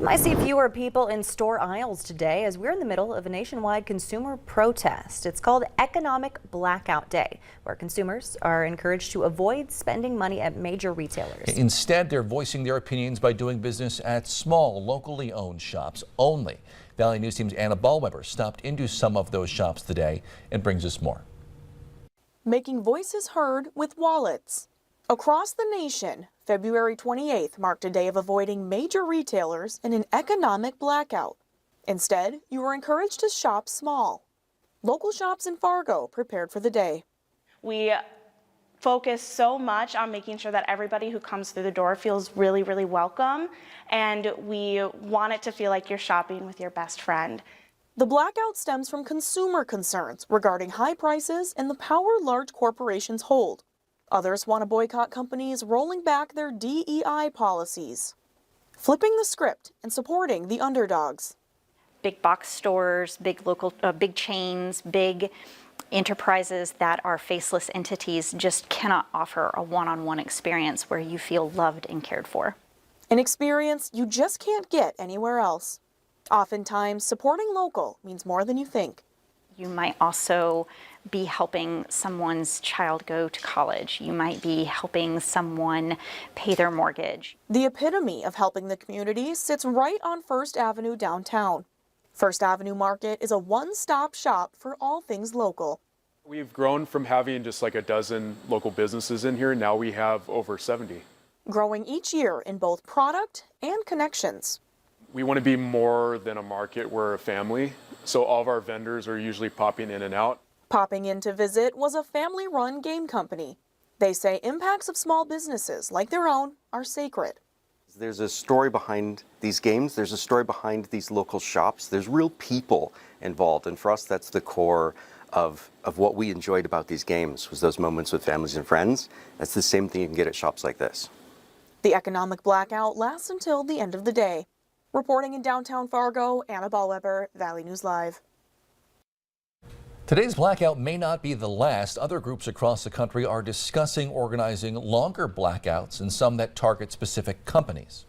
You might see fewer people in store aisles today as we're in the middle of a nationwide consumer protest. It's called Economic Blackout Day, where consumers are encouraged to avoid spending money at major retailers. Instead, they're voicing their opinions by doing business at small, locally owned shops only. Valley News Team's Anna Ballweber stopped into some of those shops today and brings us more. Making voices heard with wallets. Across the nation, February 28th marked a day of avoiding major retailers in an economic blackout. Instead, you were encouraged to shop small. Local shops in Fargo prepared for the day. We focus so much on making sure that everybody who comes through the door feels really, really welcome, and we want it to feel like you're shopping with your best friend. The blackout stems from consumer concerns regarding high prices and the power large corporations hold. Others want to boycott companies rolling back their DEI policies, flipping the script and supporting the underdogs. Big box stores, big local, big chains, big enterprises that are faceless entities just cannot offer a one-on-one experience where you feel loved and cared for. An experience you just can't get anywhere else. Oftentimes, supporting local means more than you think. You might also be helping someone's child go to college. You might be helping someone pay their mortgage. The epitome of helping the community sits right on First Avenue downtown. First Avenue Market is a one-stop shop for all things local. We've grown from having just like a dozen local businesses in here. Now we have over 70. Growing each year in both product and connections. We want to be more than a market. We're a family. So all of our vendors are usually popping in and out. Popping in to visit was a family-run game company. They say impacts of small businesses like their own are sacred. There's a story behind these games. There's a story behind these local shops. There's real people involved. And for us, that's the core of what we enjoyed about these games, was those moments with families and friends. That's the same thing you can get at shops like this. The economic blackout lasts until the end of the day. Reporting in downtown Fargo, Anna Ballweber, Valley News Live. Today's blackout may not be the last. Other groups across the country are discussing organizing longer blackouts and some that target specific companies.